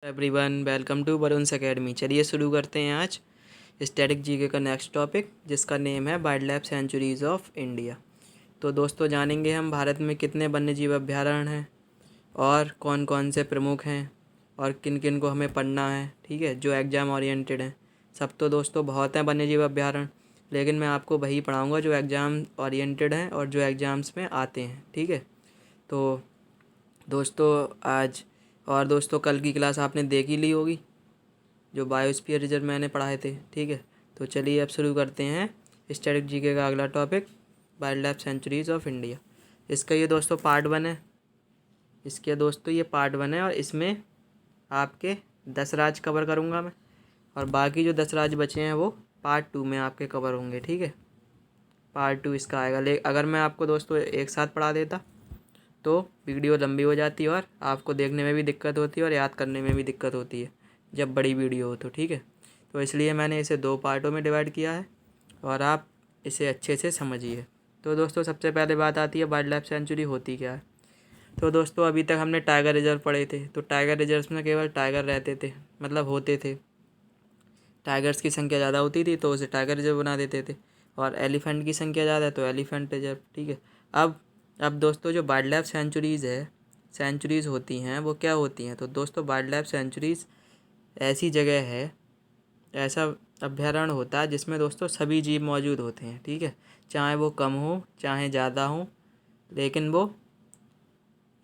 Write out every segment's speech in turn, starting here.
Everyone, welcome to Varun's academy. चलिए शुरू करते हैं आज स्टैटिक जीके का नेक्स्ट टॉपिक, जिसका नेम है wildlife sanctuaries of India. तो दोस्तों, जानेंगे हम भारत में कितने वन्यजीव अभ्यारण्य हैं और कौन कौन से प्रमुख हैं और किन किन को हमें पढ़ना है। ठीक है, जो एग्ज़ाम ओरिएंटेड हैं। सब तो दोस्तों बहुत हैं वन्यजीव अभ्यारण्य, लेकिन मैं आपको वही पढ़ाऊँगा जो एग्ज़ाम ओरिएंटेड हैं और जो एग्ज़ाम्स में आते हैं। ठीक है, तो दोस्तों आज और दोस्तों कल की क्लास आपने देख ही ली होगी, जो बायोस्फीयर रिजर्व मैंने पढ़ाए थे। ठीक है, तो चलिए अब शुरू करते हैं स्टैटिक जीके का अगला topic, wild life sanctuaries of India. इसका ये दोस्तों पार्ट 1 है। इसके दोस्तों ये पार्ट 1 है और इसमें आपके 10 राज्य कवर करूँगा मैं, और बाकी जो 10 राज्य बचे हैं वो पार्ट 2 में आपके कवर होंगे। ठीक है, पार्ट 2 इसका आएगा। अगर मैं आपको दोस्तों एक साथ पढ़ा देता तो वीडियो लंबी हो जाती है और आपको देखने में भी दिक्कत होती है और याद करने में भी दिक्कत होती है जब बड़ी वीडियो हो तो। ठीक है, तो इसलिए मैंने इसे 2 पार्टों में डिवाइड किया है और आप इसे अच्छे से समझिए। तो दोस्तों सबसे पहले बात आती है वाइल्ड लाइफ सेंचुरी होती क्या है। तो दोस्तों अभी तक हमने टाइगर रिजर्व पढ़े थे, तो टाइगर रिजर्व में केवल टाइगर रहते थे, मतलब होते थे। टाइगर्स की संख्या ज़्यादा होती थी तो उसे टाइगर रिजर्व बना देते थे, और एलिफेंट की संख्या ज़्यादा है तो एलिफेंट रिजर्व। ठीक है, अब दोस्तों जो वाइल्ड लाइफ सेंचुरीज़ होती हैं वो क्या होती हैं। तो दोस्तों वाइल्ड लाइफ सेंचुरीज़ ऐसी जगह है, ऐसा अभ्यारण्य होता है जिसमें दोस्तों सभी जीव मौजूद होते हैं। ठीक है, चाहे वो कम हो चाहे ज़्यादा हो, लेकिन वो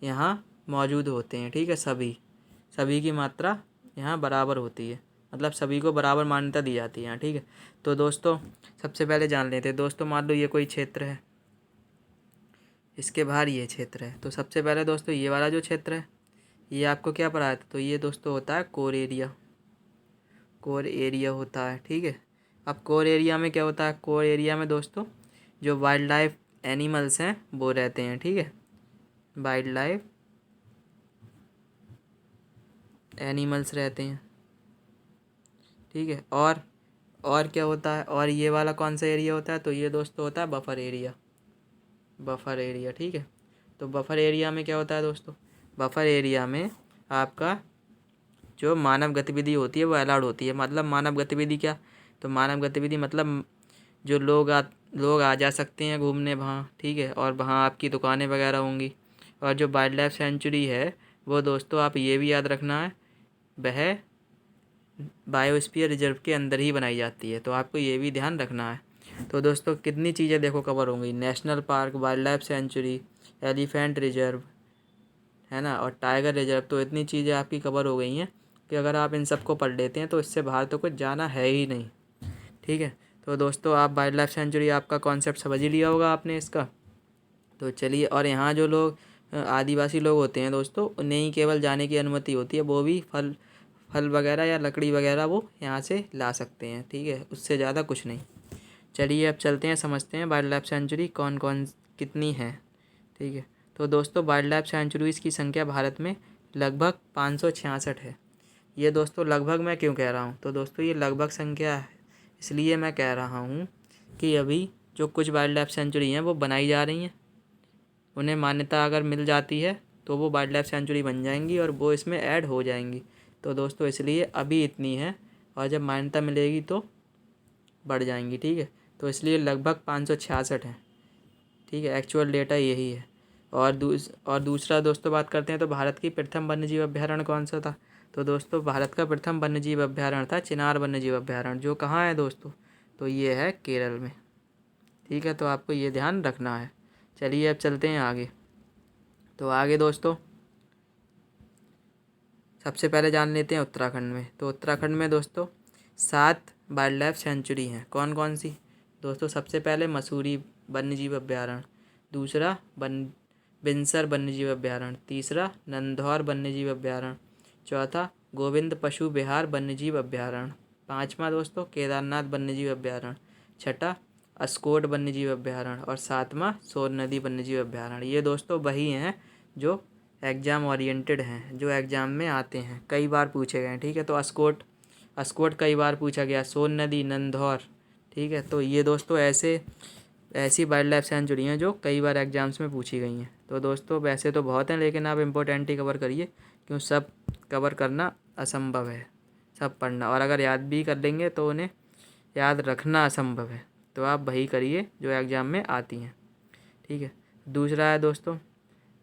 यहाँ मौजूद होते हैं। ठीक है, सभी की मात्रा यहाँ बराबर होती है, मतलब सभी को बराबर मान्यता दी जाती है यहाँ। ठीक है, तो दोस्तों सबसे पहले जान लेते हैं। दोस्तों मान लो ये कोई क्षेत्र है, इसके बाहर ये क्षेत्र है। तो सबसे पहले दोस्तों ये वाला जो क्षेत्र है ये आपको क्या पढ़ा है, तो ये दोस्तों होता है कोर एरिया होता है। ठीक है, अब कोर एरिया में क्या होता है, कोर एरिया में दोस्तों जो वाइल्ड लाइफ एनिमल्स हैं वो रहते हैं। ठीक है, वाइल्ड लाइफ एनिमल्स रहते हैं। ठीक है, और क्या होता है, और ये वाला कौन सा एरिया होता है, तो ये दोस्तों होता है बफर एरिया। ठीक है, तो बफर एरिया में क्या होता है दोस्तों, बफर एरिया में आपका जो मानव गतिविधि होती है वो अलाउड होती है। मतलब मानव गतिविधि क्या, तो मानव गतिविधि मतलब जो लोग आ जा सकते हैं घूमने वहाँ। ठीक है, और वहाँ आपकी दुकानें वगैरह होंगी। और जो वाइल्ड लाइफ सेंचुरी है वो दोस्तों आप ये भी याद रखना है, वह बायोस्फीयर रिजर्व के अंदर ही बनाई जाती है, तो आपको ये भी ध्यान रखना है। तो दोस्तों कितनी चीज़ें देखो कवर होंगी, national park, wild life sanctuary, elephant reserve, है ना, और टाइगर रिजर्व। तो इतनी चीज़ें आपकी कवर हो गई हैं कि अगर आप इन सबको पढ़ लेते हैं तो इससे बाहर तो कुछ जाना है ही नहीं। ठीक है, तो दोस्तों आप वाइल्ड लाइफ सेंचुरी आपका कॉन्सेप्ट समझ ही लिया होगा आपने इसका। तो चलिए, और यहाँ जो लोग आदिवासी लोग होते हैं दोस्तों, उन्हें ही केवल जाने की अनुमति होती है। वो भी फल वगैरह या लकड़ी वगैरह वो यहाँ से ला सकते हैं। ठीक है, उससे ज़्यादा कुछ नहीं। चलिए अब चलते हैं, समझते हैं वाइल्ड लाइफ सेंचुरी कौन कौन कितनी है। ठीक है, तो दोस्तों वाइल्ड लाइफ सेंचुरीज़ की संख्या भारत में लगभग 566 है। ये दोस्तों लगभग मैं क्यों कह रहा हूँ, तो दोस्तों ये लगभग संख्या है इसलिए मैं कह रहा हूँ कि अभी जो कुछ वाइल्ड लाइफ सेंचुरी हैं वो बनाई जा रही हैं, उन्हें मान्यता अगर मिल जाती है तो वो वाइल्ड लाइफ सेंचुरी बन जाएंगी और वो इसमें ऐड हो जाएंगी। तो दोस्तों इसलिए अभी इतनी है, और जब मान्यता मिलेगी तो बढ़ जाएंगी। ठीक है, तो इसलिए लगभग 566 हैं। ठीक है, एक्चुअल डेटा यही है। और दूसरा दोस्तों बात करते हैं, तो भारत की प्रथम वन्यजीव अभ्यारण्य कौन सा था। तो दोस्तों भारत का प्रथम वन्यजीव अभ्यारण्य था चिनार वन्यजीव अभ्यारण्य, जो कहाँ है दोस्तों, तो ये है केरल में। ठीक है, तो आपको ये ध्यान रखना है। चलिए अब चलते हैं आगे। तो आगे दोस्तों सबसे पहले जान लेते हैं उत्तराखंड में। तो उत्तराखंड में दोस्तों 7 वाइल्ड लाइफ सेंचुरी हैं। कौन कौन सी दोस्तों, सबसे पहले मसूरी वन्यजीव अभ्यारण्य, दूसरा बिनसर वन्यजीव अभ्यारण्य, तीसरा नंधौर वन्यजीव अभ्यारण्य, चौथा गोविंद पशु विहार वन्यजीव अभ्यारण्य, पाँचवा दोस्तों केदारनाथ वन्यजीव अभ्यारण्य, छठा अस्कोट वन्यजीव अभ्यारण्य, और सातवां सोन नदी वन्यजीव अभ्यारण्य। ये दोस्तों वही हैं जो एग्ज़ाम ओरिएंटेड हैं, जो एग्ज़ाम में आते हैं, कई बार पूछे गए हैं। ठीक है, तो अस्कोट कई बार पूछा गया, सोन नदी, नंधौर। ठीक है, तो ये दोस्तों ऐसी वाइल्ड लाइफ सेंचुरी हैं जो कई बार एग्ज़ाम्स में पूछी गई हैं। तो दोस्तों वैसे तो बहुत हैं, लेकिन आप इम्पोर्टेंट ही कवर करिए, क्यों सब कवर करना असंभव है सब पढ़ना, और अगर याद भी कर लेंगे तो उन्हें याद रखना असंभव है। तो आप वही करिए जो एग्ज़ाम में आती हैं, ठीक है। दूसरा है दोस्तों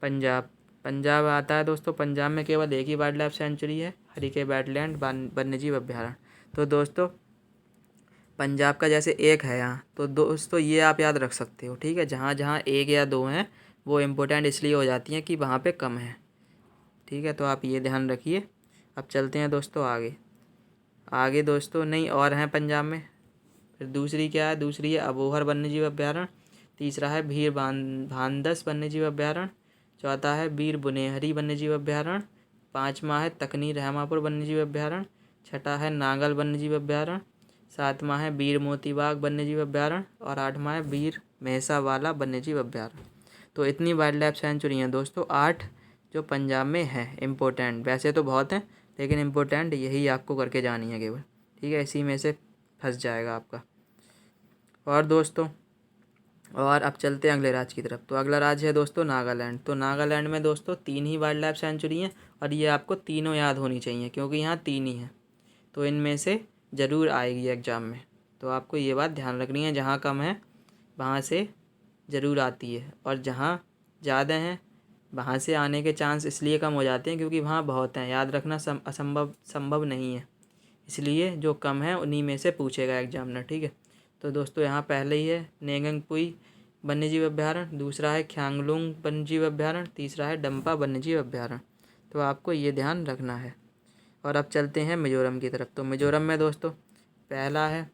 पंजाब। पंजाब आता है दोस्तों, पंजाब में केवल एक ही वाइल्ड लाइफ सेंचुरी है, हरिके वेटलैंड वन्यजीव अभ्यारण्य। तो दोस्तों पंजाब का जैसे एक है यहाँ, तो दोस्तों ये आप याद रख सकते हो, ठीक है। जहाँ जहाँ एक या दो हैं वो इम्पोर्टेंट इसलिए हो जाती हैं कि वहाँ पे कम है, ठीक है। तो आप ये ध्यान रखिए। अब चलते हैं दोस्तों आगे। आगे दोस्तों नहीं और हैं पंजाब में। फिर दूसरी क्या है, दूसरी है अबोहर वन्यजीव अभ्यारण्य। तीसरा है भीर भानदस वन्यजीव अभ्यारण्य। चौथा है वीर बुनेहरी वन्यजीव अभ्यारण्य। पाँचवा है तकनी रहमापुर वन्यजीव अभ्यारण्य। छठा है नांगल वन्यजीव अभ्यारण्य। सातवां है वीर मोती बाग वन्यजीव अभ्यारण्य। और आठवां है वीर भैंसावाला वन्यजीव अभ्यारण्य। तो इतनी वाइल्ड लाइफ सेंचुरी हैं दोस्तों, 8 जो पंजाब में है इम्पोर्टेंट। वैसे तो बहुत हैं लेकिन इम्पोर्टेंट यही आपको करके जानी है केवल, ठीक है। इसी में से फंस जाएगा आपका। और दोस्तों और अब चलते हैं अगले राज्य की तरफ। तो अगला राज्य है दोस्तों नागालैंड। तो नागालैंड में दोस्तों 3 ही वाइल्ड लाइफ सेंचुरी हैं, और ये आपको तीनों याद होनी चाहिए क्योंकि यहाँ 3 ही हैं। तो इनमें से ज़रूर आएगी एग्ज़ाम में, तो आपको ये बात ध्यान रखनी है। जहाँ कम है वहाँ से ज़रूर आती है, और जहाँ ज़्यादा हैं वहाँ से आने के चांस इसलिए कम हो जाते हैं क्योंकि वहाँ बहुत हैं। याद रखना संभव नहीं है, इसलिए जो कम है उन्हीं में से पूछेगा एग्जामिनर, ठीक है। तो दोस्तों यहाँ पहले ही है नेगंगपुई वन्यजीव अभ्यारण्य, दूसरा है ख्यांगलुंग वन्यजीव अभ्यारण्य, तीसरा है डंपा वन्यजीव अभ्यारण्य। तो आपको ये ध्यान रखना है। और अब चलते हैं मिजोरम की तरफ। तो मिजोरम में दोस्तों पहला है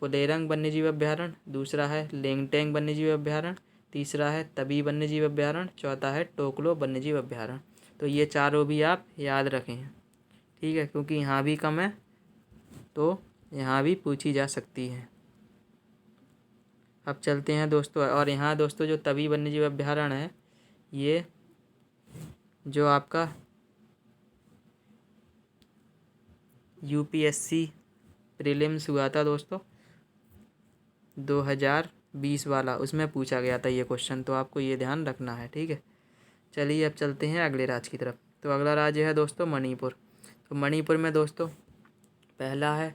पुलेरंग वन्यजीव अभ्यारण्य, दूसरा है लेंगटेंग वन्यजीव अभ्यारण्य, तीसरा है तबी वन्यजीव अभ्यारण्य, चौथा है टोकलो वन्यजीव अभ्यारण्य। तो ये चारों भी आप याद रखें, ठीक है, क्योंकि यहाँ भी कम है तो यहाँ भी पूछी जा सकती है। अब चलते हैं दोस्तों, और यहाँ दोस्तों जो तबी वन्यजीव अभ्यारण्य है, ये जो आपका यूपीएससी प्रीलिम्स हुआ था दोस्तों 2020 वाला, उसमें पूछा गया था ये क्वेश्चन। तो आपको ये ध्यान रखना है, ठीक है। चलिए अब चलते हैं अगले राज्य की तरफ। तो अगला राज्य है दोस्तों मणिपुर। तो मणिपुर में दोस्तों पहला है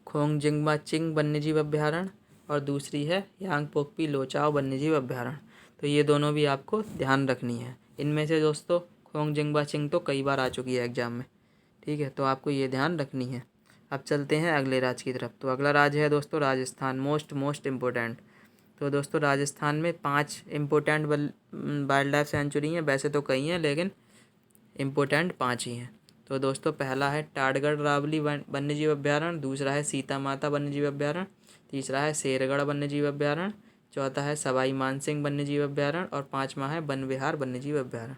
खोंगजिंगमा चिंग वन्यजीव अभ्यारण्य, और दूसरी है यांगपोकपी लोचाओ वन्यजीव अभ्यारण्य। तो ये दोनों भी आपको ध्यान रखनी है। इनमें से दोस्तों खोंगजिंगमा चिंग तो कई बार आ चुकी है एग्जाम में, ठीक है, तो आपको ये ध्यान रखनी है। अब चलते हैं अगले राज्य की तरफ। तो अगला राज्य है दोस्तों राजस्थान, मोस्ट इम्पोर्टेंट। तो दोस्तों राजस्थान में 5 इम्पोर्टेंट वाइल्ड लाइफ सेंचुरी हैं। वैसे तो कई हैं लेकिन इम्पोर्टेंट 5 ही हैं। तो दोस्तों पहला है टाटगढ़ रावली वन्यजीव अभ्यारण्य, दूसरा है सीता माता वन्यजीव अभ्यारण्य, तीसरा है शेरगढ़ वन्यजीव अभ्यारण्य, चौथा है सवाई मानसिंह वन्यजीव अभ्यारण्य, और पाँचवा है वन विहार वन्यजीव अभ्यारण्य।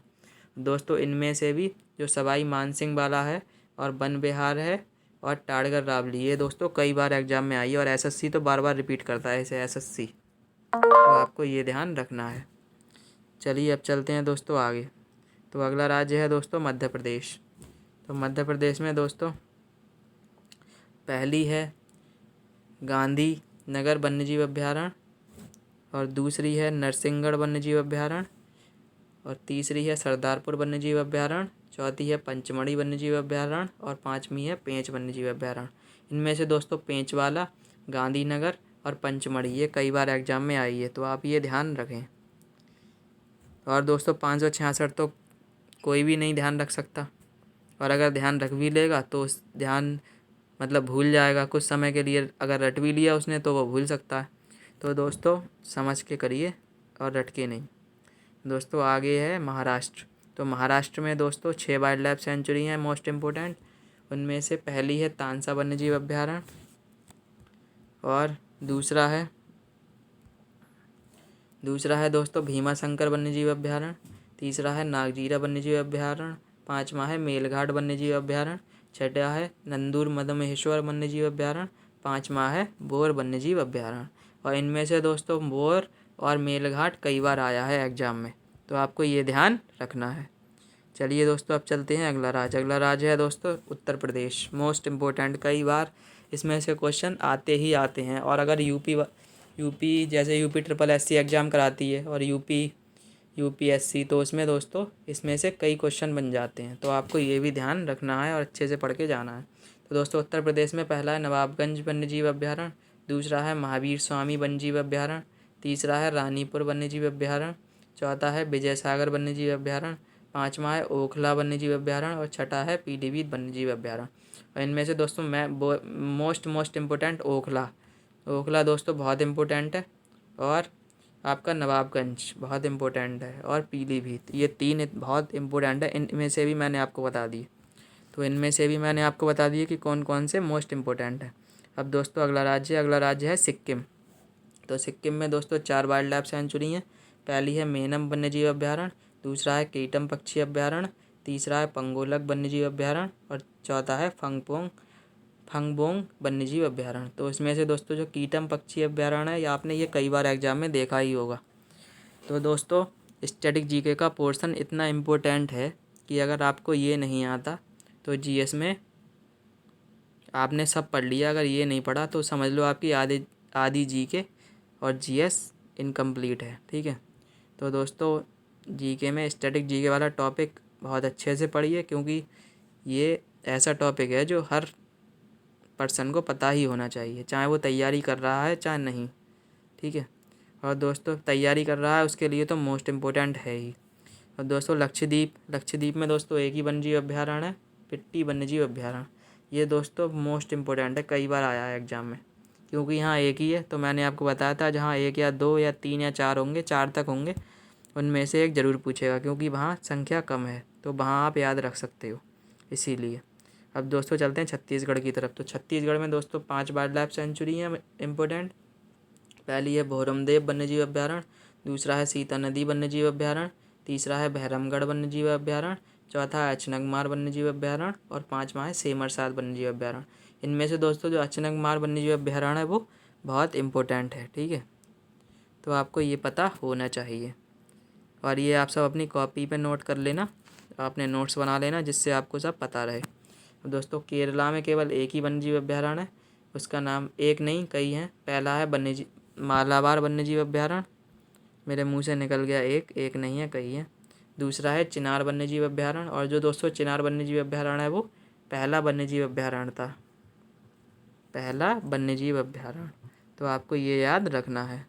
दोस्तों इनमें से भी जो सवाई मानसिंह वाला है और वन विहार है और टाटगढ़ रावली, ये दोस्तों कई बार एग्जाम में आई है, और एसएससी तो बार बार रिपीट करता है इसे एसएससी, तो आपको ये ध्यान रखना है। चलिए अब चलते हैं दोस्तों आगे। तो अगला राज्य है दोस्तों मध्य प्रदेश। तो मध्य प्रदेश में दोस्तों पहली है गांधी नगर वन्यजीव अभ्यारण्य, और दूसरी है नरसिंहगढ़ वन्यजीव अभ्यारण्य, और तीसरी है सरदारपुर वन्यजीव अभ्यारण्य, चौथी है पंचमढ़ी वन्यजीव अभ्यारण्य, और पाँचवीं है पेंच वन्यजीव अभ्यारण्य। इनमें से दोस्तों पेंच वाला, गांधीनगर और पंचमढ़ी ये कई बार एग्जाम में आई है, तो आप ये ध्यान रखें। और दोस्तों 566 तो कोई भी नहीं ध्यान रख सकता, और अगर ध्यान रख भी लेगा तो ध्यान मतलब भूल जाएगा कुछ समय के लिए। अगर रट भी लिया उसने तो वो भूल सकता है। तो दोस्तों समझ के करिए और रट के नहीं। दोस्तों आगे है महाराष्ट्र। तो महाराष्ट्र में दोस्तों 6 वाइल्ड लाइफ सेंचुरी हैं मोस्ट इम्पोर्टेंट। उनमें से पहली है तानसा वन्यजीव अभ्यारण्य, और दूसरा है दोस्तों भीमाशंकर वन्यजीव अभ्यारण्य, तीसरा है नागजीरा वन्यजीव अभ्यारण्य, पाँचवा है मेलघाट वन्यजीव अभ्यारण्य, छठा है नंदूर मदमहेश्वर वन्यजीव अभ्यारण्य, पाँचवा है बोर वन्यजीव अभ्यारण्य। और इनमें से दोस्तों बोर और मेलघाट कई बार आया है एग्जाम में, तो आपको ये ध्यान रखना है। चलिए दोस्तों अब चलते हैं अगला राज्य। अगला राज्य है दोस्तों उत्तर प्रदेश, मोस्ट इम्पोर्टेंट। कई बार इसमें से क्वेश्चन आते ही आते हैं, और अगर यूपी जैसे यूपी SSC एग्ज़ाम कराती है और यूपीएससी, तो उसमें दोस्तों इसमें से कई क्वेश्चन बन जाते हैं, तो आपको ये भी ध्यान रखना है और अच्छे से पढ़ के जाना है। तो दोस्तों उत्तर प्रदेश में पहला है नवाबगंज वन्यजीव अभ्यारण्य, दूसरा है महावीर स्वामी वन्यजीव अभ्यारण्य, तीसरा है रानीपुर वन्यजीव अभ्यारण्य, चौथा है विजय सागर वन्यजीव अभ्यारण्य, पाँचवा है ओखला वन्यजीव अभ्यारण्य और छठा है पीलीभीत वन्यजीव अभ्यारण्य। और इनमें से दोस्तों मैं मोस्ट इम्पोर्टेंट ओखला दोस्तों बहुत इम्पोर्टेंट है, और आपका नवाबगंज बहुत इम्पोर्टेंट है, और पीलीभीत, ये तीन बहुत इम्पोर्टेंट है। इनमें से भी मैंने आपको बता दिए, तो इनमें से भी मैंने आपको बता दिए कि कौन कौन से मोस्ट इम्पोर्टेंट है। अब दोस्तों अगला राज्य है सिक्किम। तो सिक्किम में दोस्तों 4 वाइल्ड लाइफ सेंचुरी हैं। पहली है मेनम वन्यजीव अभ्यारण्य, दूसरा है कीटम पक्षी अभ्यारण्य, तीसरा है पंगोलक वन्यजीव अभ्यारण्य और चौथा है फंगबोंग वन्यजीव अभ्यारण्य। तो इसमें से दोस्तों जो कीटम पक्षी अभ्यारण्य है, या आपने ये कई बार एग्जाम में देखा ही होगा। तो दोस्तों स्टैटिक जीके का पोर्शन इतना इम्पोर्टेंट है कि अगर आपको ये नहीं आता तो जीएस में आपने सब पढ़ लिया, अगर ये नहीं पढ़ा तो समझ लो आपकी आधी जीके और जीएस इनकम्प्लीट है। ठीक है, तो दोस्तों जीके में स्टैटिक जीके वाला टॉपिक बहुत अच्छे से पढ़िए, क्योंकि ये ऐसा टॉपिक है जो हर पर्सन को पता ही होना चाहिए, चाहे वो तैयारी कर रहा है चाहे नहीं। ठीक है, और दोस्तों तैयारी कर रहा है उसके लिए तो मोस्ट इम्पोर्टेंट है ही। और दोस्तों लक्षद्वीप में दोस्तों एक ही वन्यजीव अभ्यारण्य है, पिट्टी वन्यजीव अभ्यारण्य। ये दोस्तों मोस्ट इम्पोर्टेंट है, कई बार आया है एग्जाम में, क्योंकि यहाँ एक ही है। तो मैंने आपको बताया था जहाँ एक या दो या तीन या चार होंगे, 4 तक होंगे, उनमें से एक ज़रूर पूछेगा, क्योंकि वहाँ संख्या कम है, तो वहाँ आप याद रख सकते हो, इसीलिए। अब दोस्तों चलते हैं छत्तीसगढ़ की तरफ। तो छत्तीसगढ़ में दोस्तों 5 वाइल्ड लाइफ सेंचुरी हैं इम्पोर्टेंट। पहली है भोरमदेव वन्यजीव अभ्यारण्य, दूसरा है सीता नदी वन्यजीव अभ्यारण्य, तीसरा है बहरमगढ़ वन्यजीव अभ्यारण्य, चौथा है अचनगमार वन्यजीव अभ्यारण्य और पाँचवा है सेमरसाद वन्यजीव अभ्यारण्य। इनमें से दोस्तों जो अचनगमार वन्यजीव अभ्यारण्य है वो बहुत इम्पोर्टेंट है। ठीक है, तो आपको ये पता होना चाहिए, और ये आप सब अपनी कॉपी पे नोट कर लेना, आपने नोट्स बना लेना, जिससे आपको सब पता रहे। दोस्तों केरला में केवल एक ही वन्यजीव अभ्यारण्य है, उसका नाम एक नहीं कई हैं। पहला है मालाबार वन्यजीव अभ्यारण्य, मेरे मुंह से निकल गया, एक नहीं है कई हैं। दूसरा है चिनार वन्यजीव अभ्यारण्य, और जो दोस्तों चिनार वन्यजीव अभ्यारण्य है वो पहला वन्यजीव अभ्यारण्य था, पहला वन्यजीव अभ्यारण्य। तो आपको ये याद रखना है,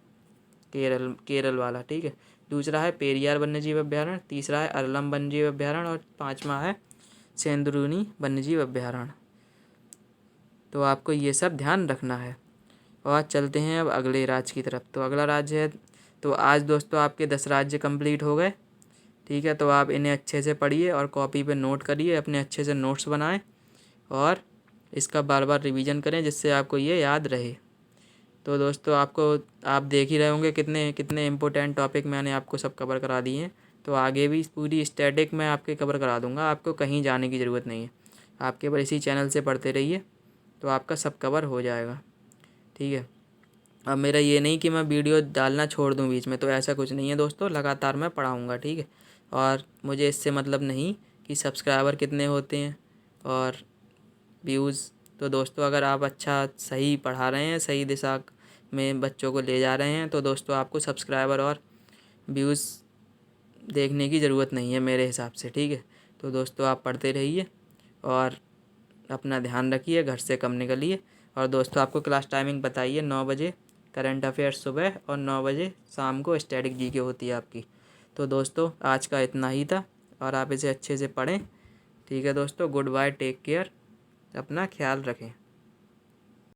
केरल वाला। ठीक है, दूसरा है पेरियार वन्यजीव अभ्यारण्य, तीसरा है अरलम वन्यजीव अभ्यारण्य और पाँचवा है सेंदुरुनी वन्यजीव अभ्यारण्य। तो आपको ये सब ध्यान रखना है। और चलते हैं अब अगले राज्य की तरफ। तो अगला राज्य है, तो आज दोस्तों आपके 10 राज्य कंप्लीट हो गए। ठीक है, तो आप इन्हें अच्छे से पढ़िए और कॉपी पे नोट करिए, अपने अच्छे से नोट्स बनाएं और इसका बार बार रिवीजन करें, जिससे आपको ये याद रहे। तो दोस्तों आप देख ही रहे होंगे कितने कितने इम्पोर्टेंट टॉपिक मैंने आपको सब कवर करा दिए हैं। तो आगे भी पूरी स्टैटिक मैं आपके कवर करा दूंगा, आपको कहीं जाने की ज़रूरत नहीं है, आप केवल इसी चैनल से पढ़ते रहिए, तो आपका सब कवर हो जाएगा। ठीक है, अब मेरा ये नहीं कि मैं वीडियो डालना छोड़ दूं बीच में, तो ऐसा कुछ नहीं है दोस्तों, लगातार मैं पढ़ाऊँगा। ठीक है, और मुझे इससे मतलब नहीं कि सब्सक्राइबर कितने होते हैं और व्यूज़। तो दोस्तों अगर आप अच्छा सही पढ़ा रहे हैं, सही दिशा में बच्चों को ले जा रहे हैं, तो दोस्तों आपको सब्सक्राइबर और व्यूज़ देखने की ज़रूरत नहीं है मेरे हिसाब से। ठीक है, तो दोस्तों आप पढ़ते रहिए और अपना ध्यान रखिए, घर से कम निकलिए। और दोस्तों आपको क्लास टाइमिंग बताइए, 9 बजे करंट अफेयर्स सुबह और 9 बजे शाम को स्टैटिक जीके होती है आपकी। तो दोस्तों आज का इतना ही था, और आप इसे अच्छे से पढ़ें। ठीक है दोस्तों, गुड बाय, टेक केयर, अपना ख्याल रखें।